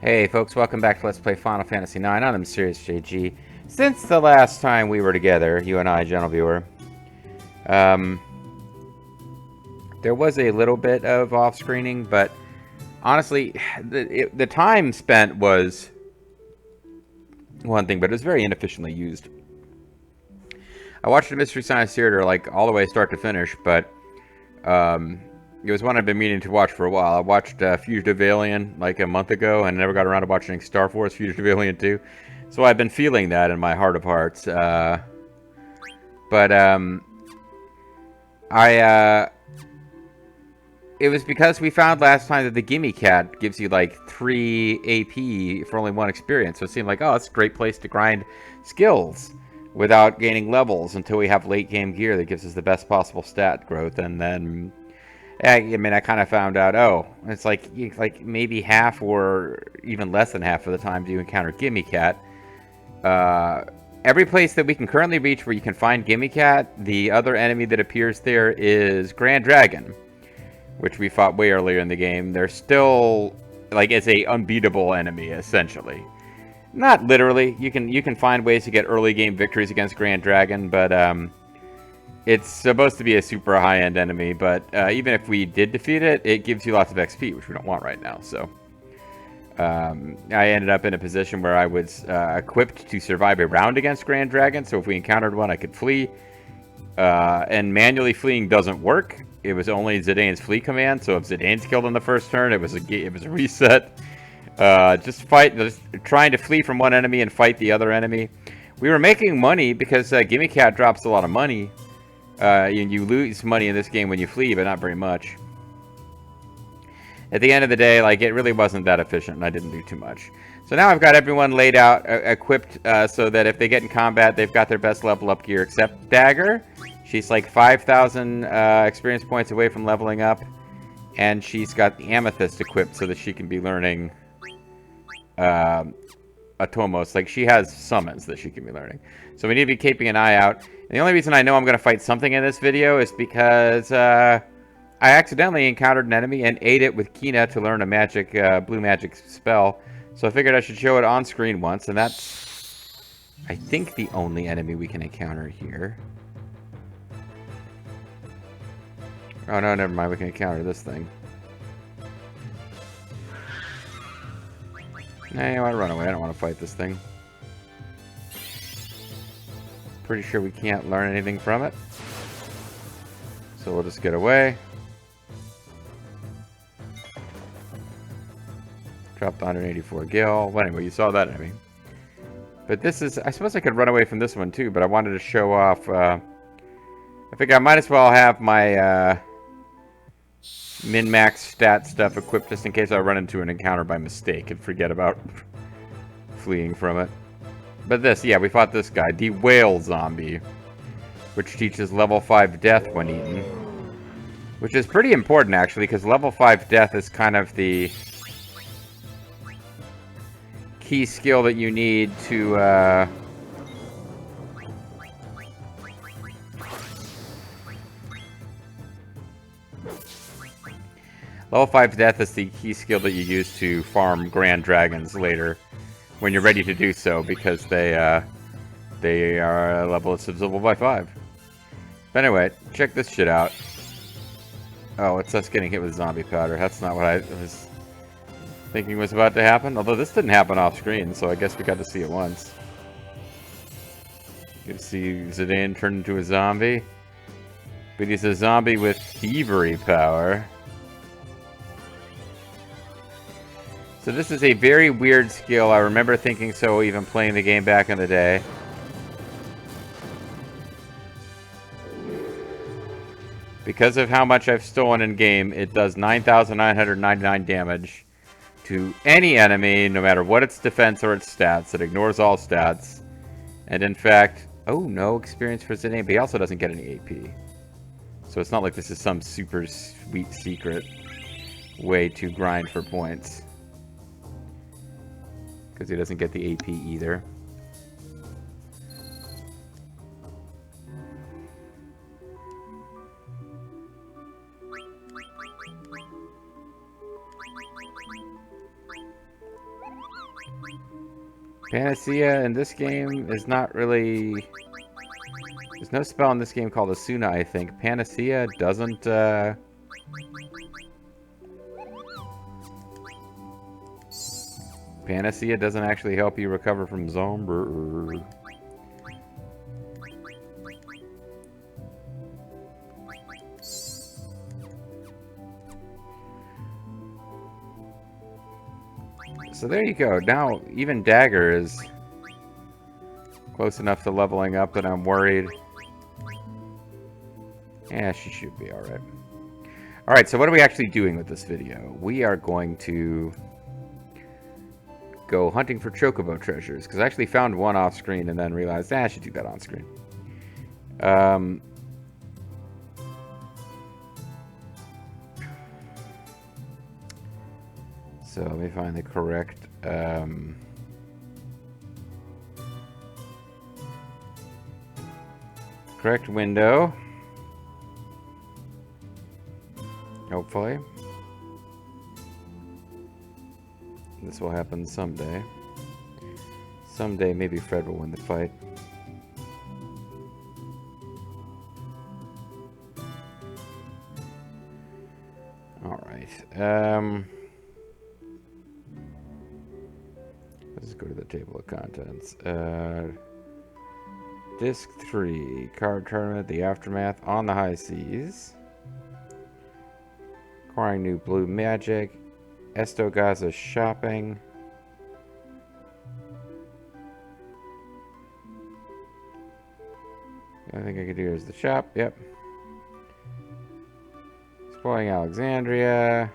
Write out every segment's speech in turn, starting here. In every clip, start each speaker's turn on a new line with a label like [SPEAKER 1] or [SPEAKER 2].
[SPEAKER 1] Hey folks, welcome back to Let's Play Final Fantasy IX. I'm Mysterious JG. Since the last time we were together, you and I, gentle viewer, um, there was a little bit of off-screening, but honestly, the time spent was one thing, but it was very inefficiently used. I watched the Mystery Science Theater like all the way start to finish, but it was one I've been meaning to watch for a while. I watched Fugitive Alien like a month ago and never got around to watching Star Force Fugitive Alien 2. So I've been feeling that in my heart of hearts. But it was because we found last time that the Gimme Cat gives you like 3 AP for only 1 experience. So it seemed like, oh, it's a great place to grind skills without gaining levels until we have late game gear that gives us the best possible stat growth. And then I mean, I kind of found out, oh, it's like maybe half or even less than half of the time you encounter Gimme Cat. Every place that we can currently reach where you can find Gimme Cat, the other enemy that appears there is Grand Dragon, which we fought way earlier in the game. They're still, like, it's a unbeatable enemy, essentially. Not literally. You can find ways to get early game victories against Grand Dragon, but it's supposed to be a super high-end enemy, but even if we did defeat it, it gives you lots of XP, which we don't want right now. So I ended up in a position where I was equipped to survive a round against Grand Dragon, so if we encountered one, I could flee. And manually fleeing doesn't work. It was only Zidane's flee command, so if Zidane's killed on the first turn, it was a reset. Just trying to flee from one enemy and fight the other enemy. We were making money because Gimme Cat drops a lot of money. You lose money in this game when you flee, but not very much. At the end of the day, like, it really wasn't that efficient, and I didn't do too much. So now I've got everyone laid out, equipped, so that if they get in combat, they've got their best level up gear, except Dagger. She's like 5,000 experience points away from leveling up, and she's got the Amethyst equipped so that she can be learning Atomos. Like, she has summons that she can be learning. So we need to be keeping an eye out. And the only reason I know I'm going to fight something in this video is because I accidentally encountered an enemy and ate it with Kina to learn a magic, blue magic spell. So I figured I should show it on screen once, and that's, I think, the only enemy we can encounter here. Oh no, never mind, we can encounter this thing. Nah, I want to run away, I don't want to fight this thing. Pretty sure we can't learn anything from it. So we'll just get away. Dropped 184 gil. Well, anyway, you saw that enemy. But this is... I suppose I could run away from this one too, but I wanted to show off... I think I might as well have my min-max stat stuff equipped just in case I run into an encounter by mistake and forget about fleeing from it. But this, yeah, we fought this guy, the Whale Zombie, which teaches level 5 death when eaten. Which is pretty important, actually, because level 5 death is kind of the key skill that you need to, level 5 death is the key skill that you use to farm Grand Dragons later, when you're ready to do so, because they are a level that's divisible by 5. But anyway, check this shit out. Oh, it's us getting hit with zombie powder. That's not what I was thinking was about to happen. Although this didn't happen off screen, so I guess we got to see it once. You can see Zidane turn into a zombie. But he's a zombie with thievery power. So this is a very weird skill. I remember thinking so even playing the game back in the day. Because of how much I've stolen in game, it does 9,999 damage to any enemy, no matter what its defense or its stats. It ignores all stats. And in fact, oh, no experience for Zidane, but he also doesn't get any AP. So it's not like this is some super sweet secret way to grind for points. Because he doesn't get the AP either. Panacea in this game is not really... There's no spell in this game called Asuna, I think. Panacea doesn't, Panacea doesn't actually help you recover from zombie. So there you go. Now, even Dagger is close enough to leveling up that I'm worried. Yeah, she should be alright. Alright, so what are we actually doing with this video? We are going to go hunting for chocobo treasures, because I actually found one off screen and then realized, I should do that on screen. So let me find the correct correct window. Hopefully. This will happen someday. Someday, maybe Fred will win the fight. Alright. Let's go to the table of contents. Disc 3. Card Tournament, The Aftermath, On the High Seas. Acquiring New Blue Magic. Estogaza Shopping. The only thing I can do is the shop. Yep. Exploring Alexandria.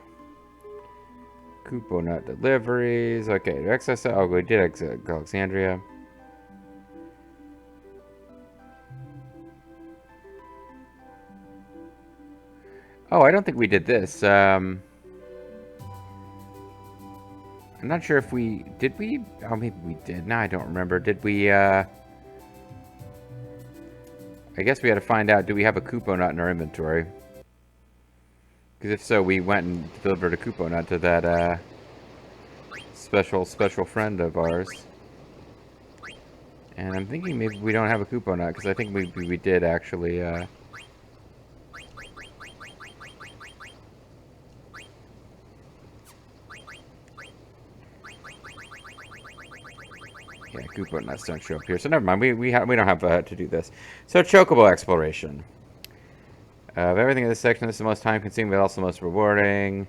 [SPEAKER 1] Kupo Nut Deliveries. Okay, excess. Oh, we did exit Alexandria. Oh, I don't think we did this. I'm not sure if we... Did we? Oh, maybe we did. No, I don't remember. Did we, I guess we had to find out, do we have a Kupo Nut in our inventory? Because if so, we went and delivered a Kupo Nut to that, special friend of ours. And I'm thinking maybe we don't have a Kupo Nut, because I think we did actually, yeah, Kupo Nuts don't show up here, so never mind. We don't have to do this. So chocobo exploration. Of everything in this section, this is the most time-consuming, but also the most rewarding.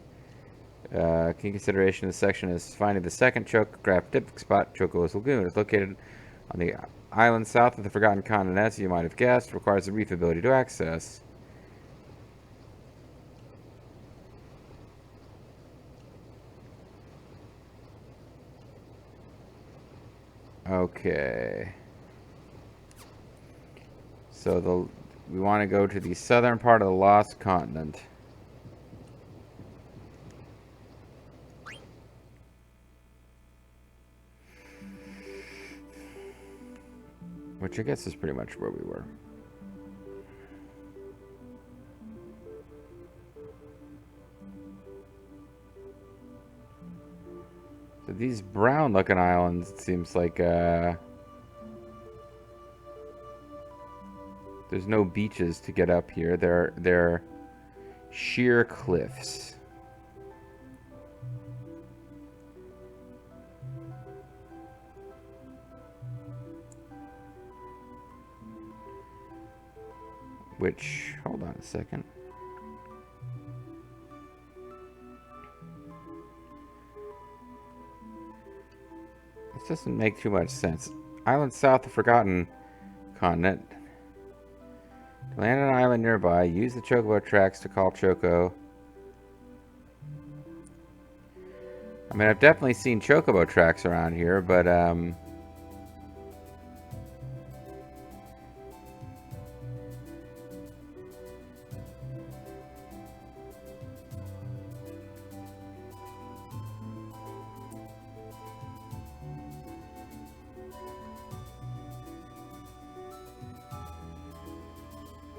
[SPEAKER 1] Key consideration of this section is finding the second chocograph spot. Chocobo's Lagoon is located on the island south of the Forgotten Continent, as you might have guessed. Requires the reef ability to access. Okay. So we want to go to the southern part of the Lost Continent. Which I guess is pretty much where we were. So these brown looking islands, it seems like there's no beaches to get up here. They're sheer cliffs. Which, hold on a second. This doesn't make too much sense. Island south of Forgotten Continent. To land on an island nearby, use the chocobo tracks to call Choco. I mean, I've definitely seen chocobo tracks around here, but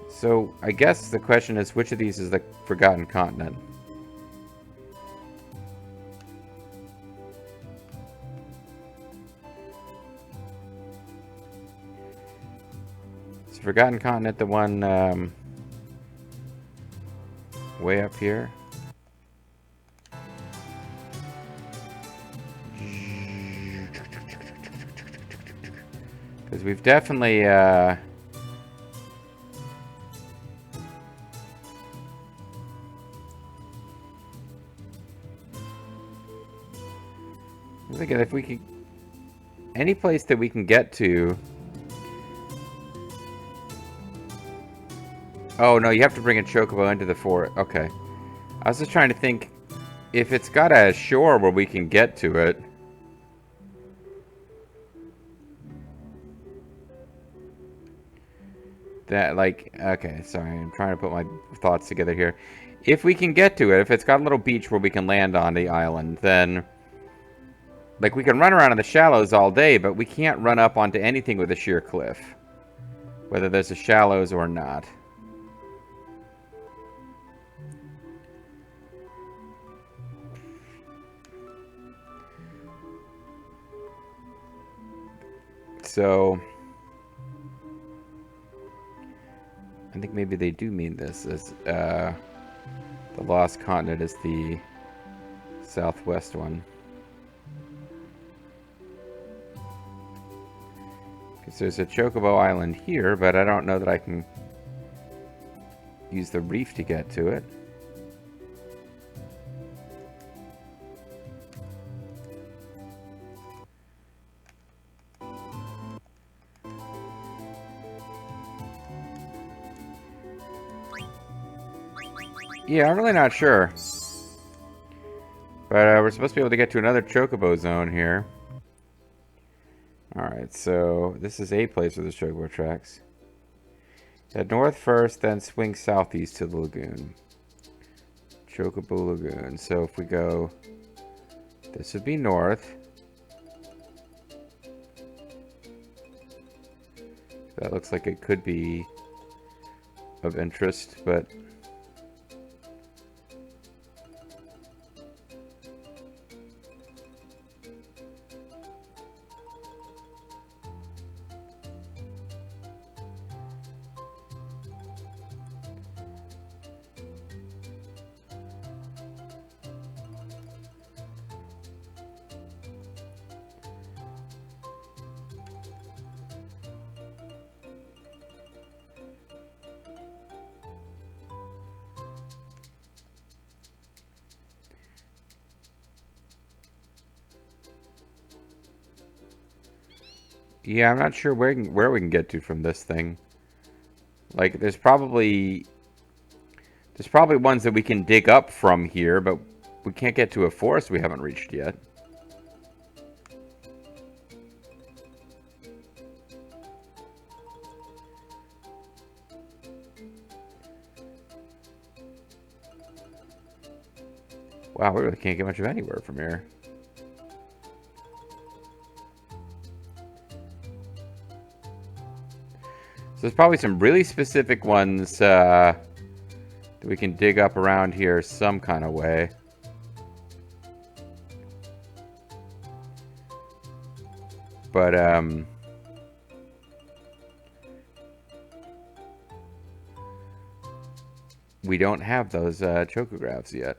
[SPEAKER 1] so I guess the question is, which of these is the Forgotten Continent? Is Forgotten Continent the one way up here? Because we've definitely... I'm thinking if we could... Any place that we can get to... Oh, no, you have to bring a chocobo into the fort. Okay. I was just trying to think... If it's got a shore where we can get to it... That, like... Okay, sorry. I'm trying to put my thoughts together here. If we can get to it, if it's got a little beach where we can land on the island, then... Like, we can run around in the shallows all day, but we can't run up onto anything with a sheer cliff. Whether there's a shallows or not. So... I think maybe they do mean this as, the Lost Continent is the southwest one. Because there's a Chocobo Island here, but I don't know that I can use the reef to get to it. Yeah, I'm really not sure. But we're supposed to be able to get to another Chocobo zone here. Alright, so this is a place where there's Chocobo tracks. Head north first, then swing southeast to the lagoon. Chocobo Lagoon. So if we go... This would be north. That looks like it could be of interest, but... Yeah, I'm not sure where we can get to from this thing. Like, there's probably ones that we can dig up from here, but we can't get to a forest we haven't reached yet. Wow, we really can't get much of anywhere from here. So there's probably some really specific ones that we can dig up around here some kind of way. But, we don't have those chocographs yet.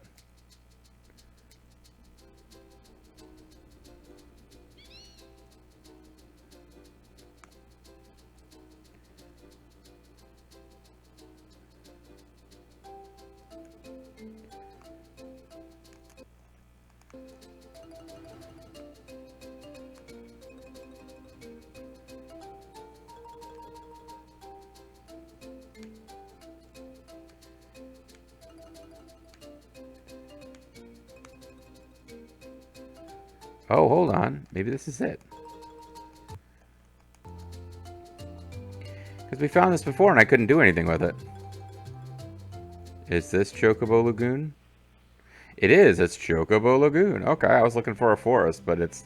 [SPEAKER 1] Oh, hold on. Maybe this is it. Because we found this before and I couldn't do anything with it. Is this Chocobo Lagoon? It is. It's Chocobo Lagoon. Okay, I was looking for a forest, but it's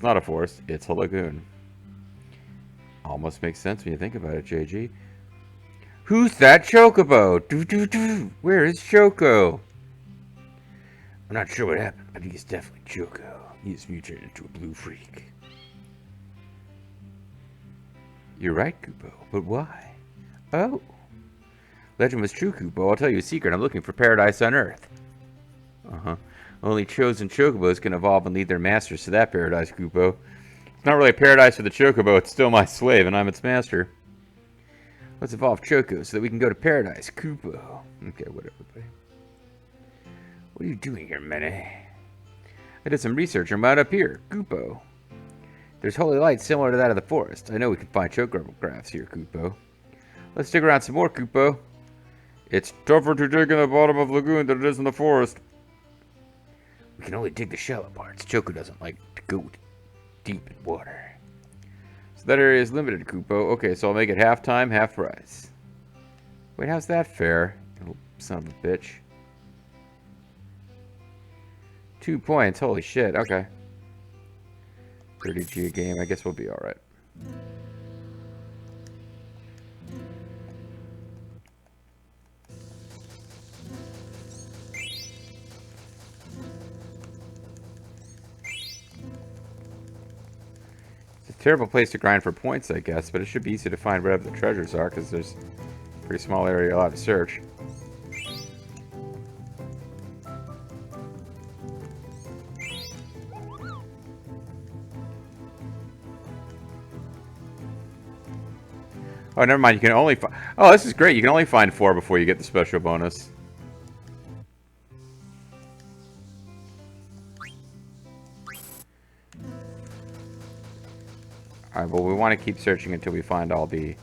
[SPEAKER 1] not a forest. It's a lagoon. Almost makes sense when you think about it, JG. Who's that Chocobo? Where is Choco? I'm not sure what happened, but he's definitely Choco. He's mutated into a blue freak. You're right, Kupo, but why? Oh. Legend was true, Kupo. I'll tell you a secret. I'm looking for paradise on Earth. Uh-huh. Only chosen chocobos can evolve and lead their masters to that paradise, Kupo. It's not really a paradise for the chocobo. It's still my slave, and I'm its master. Let's evolve Choco so that we can go to paradise, Kupo. Okay, whatever, buddy. What are you doing here, Mene? I did some research and wound up here, Kupo. There's holy light similar to that of the forest. I know we can find chocographs here, Kupo. Let's dig around some more, Kupo. It's tougher to dig in the bottom of the lagoon than it is in the forest. We can only dig the shallow parts. Choco doesn't like to go deep in water. So that area is limited, Kupo. Okay, so I'll make it half time, half price. Wait, how's that fair? You son of a bitch. 2 points. Holy shit. Okay. 30G a game. I guess we'll be alright. It's a terrible place to grind for points, I guess, but it should be easy to find wherever the treasures are, because there's a pretty small area allowed to search. Oh, never mind. You can only find... Oh, this is great. You can only find 4 before you get the special bonus. Alright, well, we want to keep searching until we find all the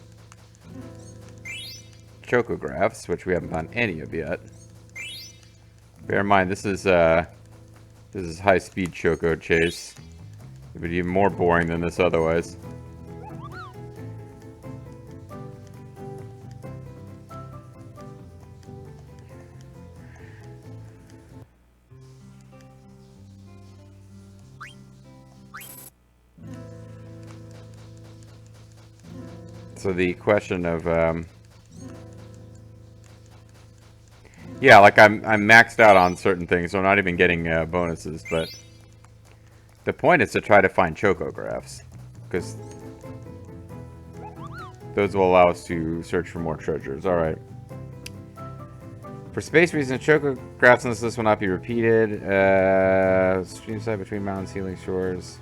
[SPEAKER 1] chocographs, which we haven't found any of yet. Bear in mind, this is high-speed choco chase. It would be even more boring than this otherwise. So the question of, yeah, like I'm maxed out on certain things, so I'm not even getting bonuses, but the point is to try to find chocographs, because those will allow us to search for more treasures. Alright. For space reasons, chocographs on this list will not be repeated. Stream side between mountains, healing shores.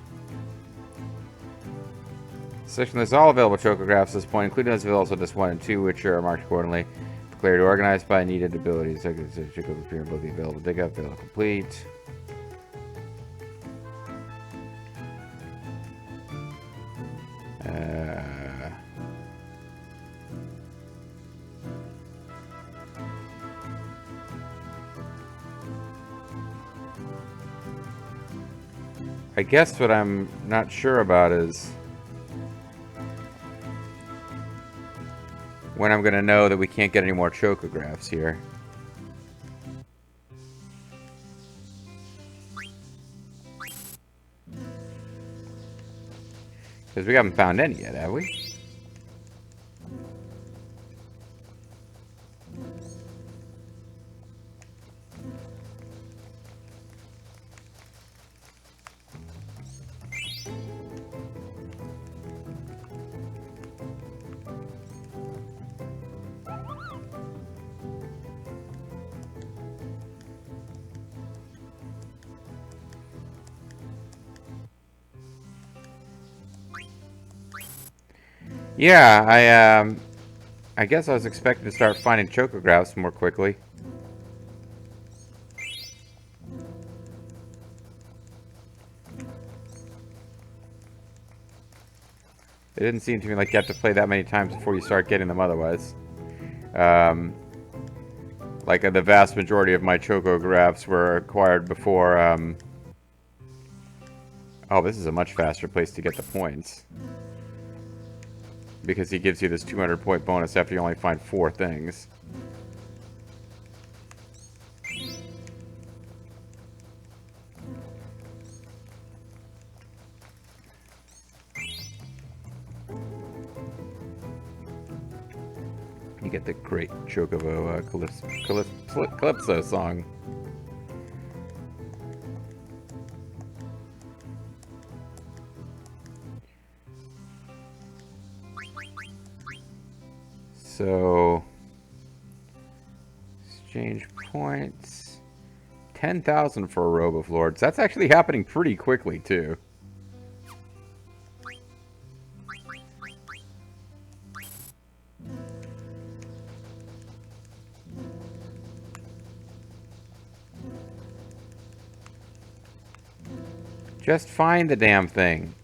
[SPEAKER 1] Section lists all available chocographs at this point, including those available also just 1 and 2, which are marked accordingly. For clarity, organized by needed abilities. So choco appear in both the available dig up, available complete. I guess what I'm not sure about is when I'm going to know that we can't get any more chocographs here. Because we haven't found any yet, have we? Yeah, I guess I was expecting to start finding chocographs more quickly. It didn't seem to me like you have to play that many times before you start getting them otherwise. Like the vast majority of my chocographs were acquired before, Oh, this is a much faster place to get the points. Because he gives you this 200-point bonus after you only find 4 things. You get the great Chocobo Calypso song. So, exchange points. 10,000 for a Robe of Lords. That's actually happening pretty quickly, too. Just find the damn thing.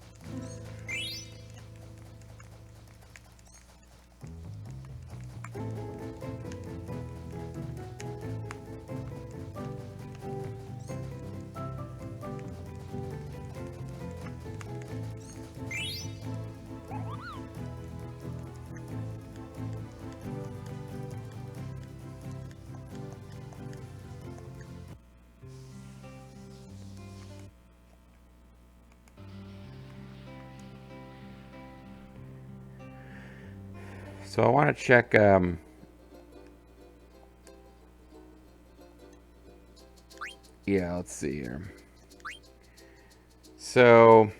[SPEAKER 1] So I want to check, yeah, let's see here. So,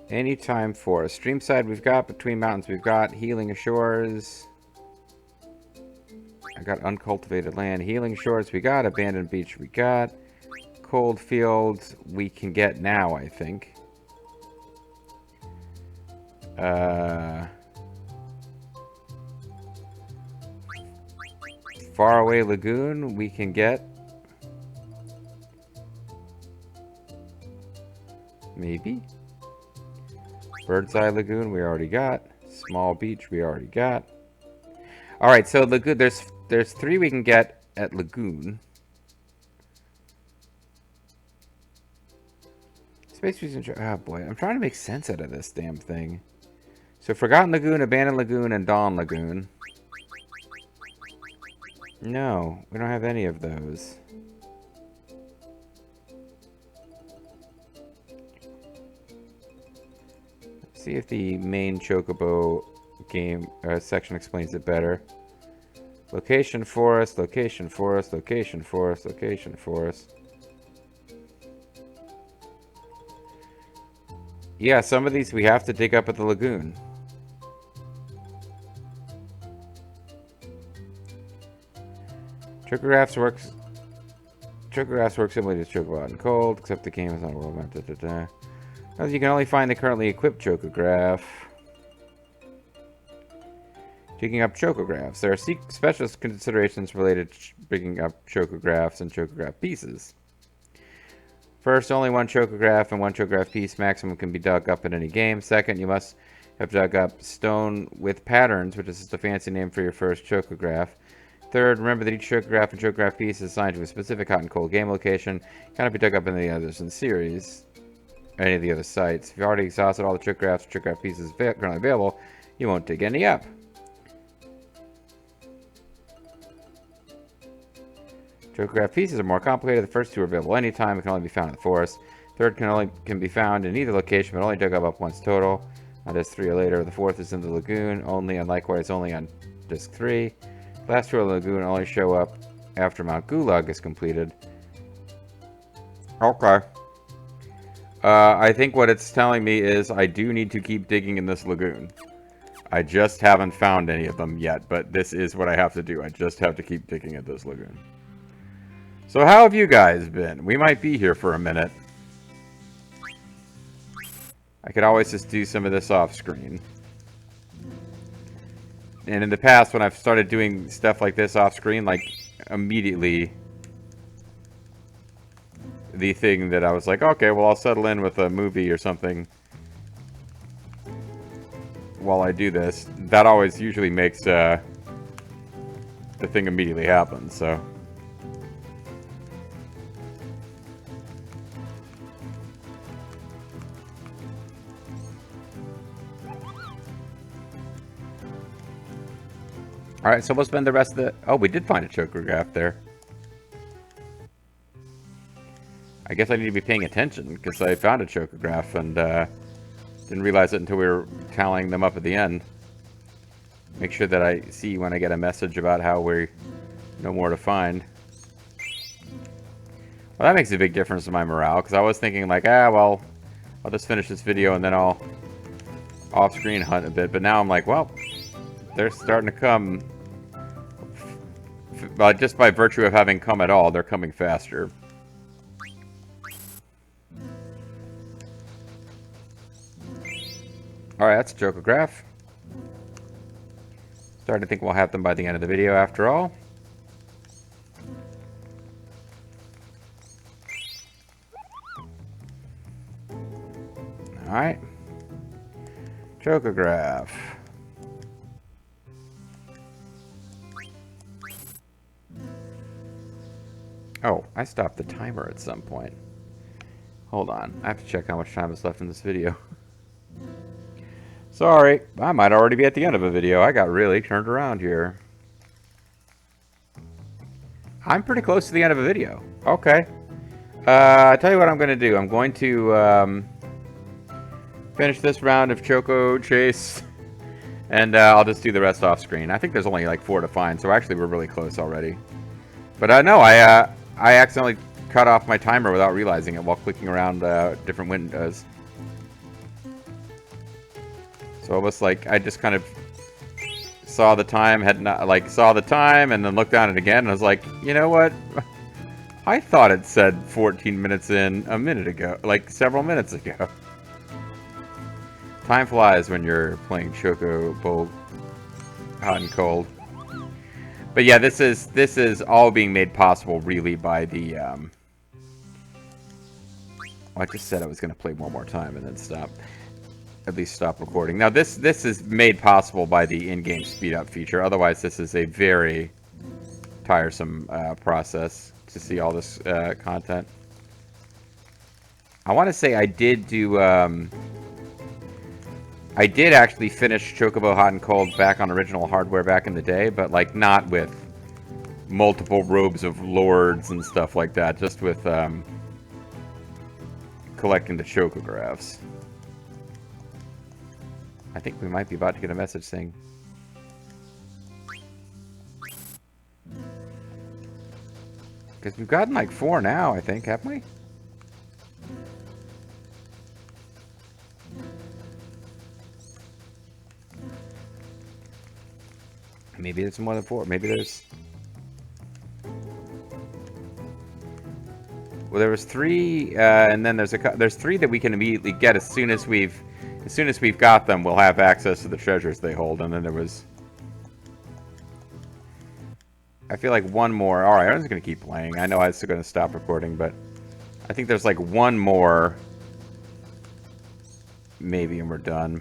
[SPEAKER 1] anytime forest. Streamside we've got, between mountains we've got, healing shores. I got uncultivated land, healing shores we got, abandoned beach we got. Cold fields we can get now, I think. Faraway lagoon we can get. Maybe. Bird's Eye Lagoon we already got. Small beach we already got. Alright, so lagoon, there's 3 we can get at lagoon. Space Reason. Oh boy, I'm trying to make sense out of this damn thing. So Forgotten Lagoon, Abandoned Lagoon, and Dawn Lagoon. No, we don't have any of those. Let's see if the main Chocobo game section explains it better. Location forest, location forest, location forest, location forest. Yeah, some of these we have to dig up at the lagoon. Chocographs work similarly to Chocobo Hot and Cold, except the game is not a world map. You can only find the currently equipped Chocograph. Digging up Chocographs. There are special considerations related to picking up Chocographs and Chocograph pieces. First, only 1 Chocograph and 1 Chocograph piece maximum can be dug up in any game. Second, you must have dug up Stone with Patterns, which is just a fancy name for your first Chocograph. Third, remember that each Chocograph and Chocograph piece is assigned to a specific hot and cold game location. Cannot be dug up in the others in the series, or any of the other sites. If you've already exhausted all the Chocographs and Chocograph pieces currently available, you won't dig any up. Chocograph pieces are more complicated. The first 2 are available anytime and can only be found in the forest. Third can be found in either location, but only dug up once total. On disc 3 or later. The fourth is in the lagoon only, and likewise only on disc 3. The last 2 in the lagoon only show up after Mount Gulag is completed. Okay. I think what it's telling me is I do need to keep digging in this lagoon. I just haven't found any of them yet, but this is what I have to do. I just have to keep digging at this lagoon. So how have you guys been? We might be here for a minute. I could always just do some of this off screen. And in the past, when I've started doing stuff like this off screen, like immediately the thing that I was like, okay, well, I'll settle in with a movie or something while I do this. That always usually makes the thing immediately happen, so. Alright, so we'll spend the rest of the... Oh, we did find a Chocograph there. I guess I need to be paying attention, because I found a Chocograph and didn't realize it until we were tallying them up at the end. Make sure that I see when I get a message about how we know more to find. Well, that makes a big difference in my morale, because I was thinking like, well, I'll just finish this video and then I'll off-screen hunt a bit. But now I'm like, well, they're starting to come. Just by virtue of having come at all, they're coming faster. Alright, that's a Chocograph. Starting to think we'll have them by the end of the video after all. Alright. Chocograph. Oh, I stopped the timer at some point. Hold on. I have to check how much time is left in this video. Sorry, I might already be at the end of a video. I got really turned around here. I'm pretty close to the end of a video. Okay. I'll tell you what I'm going to do. I'm going to finish this round of Choco Chase, and I'll just do the rest off screen. I think there's only like 4 to find, so actually we're really close already. But no, I accidentally cut off my timer without realizing it while clicking around different windows. So it was like I just kind of saw the time, saw the time, and then looked down it again, and I was like, you know what? I thought it said 14 minutes in a minute ago, like several minutes ago. Time flies when you're playing Chocobo hot and cold. But yeah, this is all being made possible really by the. I just said I was going to play one more time and then stop. At least stop recording. Now this is made possible by the in-game speed up feature. Otherwise, this is a very tiresome process to see all this content. I want to say I did do. I did actually finish Chocobo Hot and Cold back on original hardware back in the day, but like not with multiple robes of lords and stuff like that. Just with collecting the Chocographs. I think we might be about to get a message saying... Because we've gotten like 4 now, I think, haven't we? Maybe it's more than 4. Maybe there's... Well, there was 3, and then there's 3 that we can immediately get as soon as we've got them. We'll have access to the treasures they hold, and then there was. I feel like 1 more. All right, I'm just gonna keep playing. I know I was going to stop recording, but I think there's like 1 more, maybe, and we're done.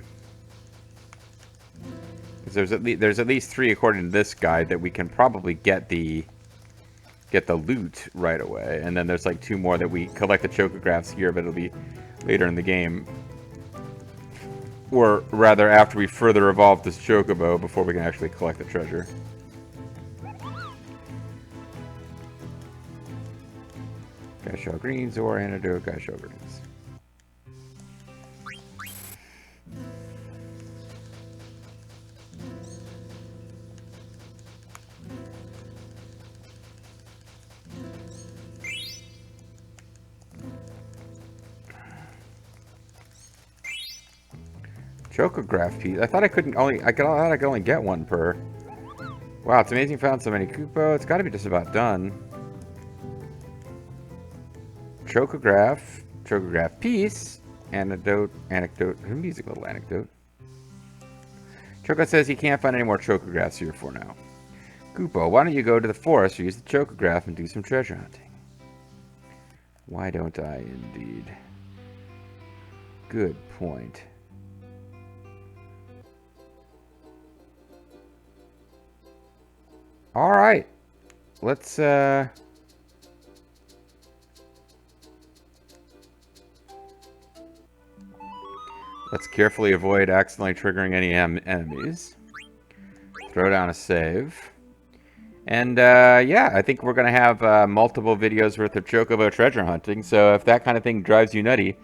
[SPEAKER 1] Because there's at least 3 according to this guide that we can probably get the loot right away, and then there's like 2 more that we collect the Chocographs here, but it'll be later in the game, or rather after we further evolve this Chocobo before we can actually collect the treasure. Gaisho greens or antidote Gaisho greens. Chocograph piece. I thought I could only get 1 per. Wow, it's amazing. Found so many Koopo. It's got to be just about done. Chocograph piece, anecdote, music little anecdote. Choco says he can't find any more Chocographs here for now. Koopo, why don't you go to the forest or use the Chocograph and do some treasure hunting? Why don't I, indeed? Good point. All right, let's carefully avoid accidentally triggering any enemies. Throw down a save. And yeah, I think we're gonna have multiple videos worth of Chocobo treasure hunting. So if that kind of thing drives you nutty,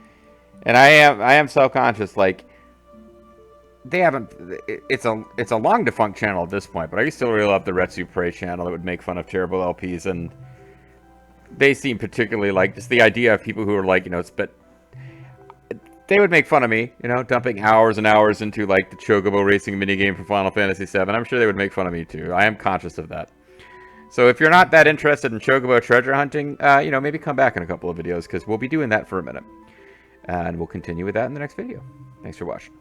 [SPEAKER 1] and I am self-conscious, like. They haven't. It's a long defunct channel at this point, but I used to really love the Retsu Prey channel that would make fun of terrible LPs, and they seem particularly like just the idea of people who are like, you know, they would make fun of me, you know, dumping hours and hours into like the Chocobo racing minigame from Final Fantasy VII. I'm sure they would make fun of me too. I am conscious of that. So if you're not that interested in Chocobo treasure hunting, you know, maybe come back in a couple of videos because we'll be doing that for a minute. And we'll continue with that in the next video. Thanks for watching.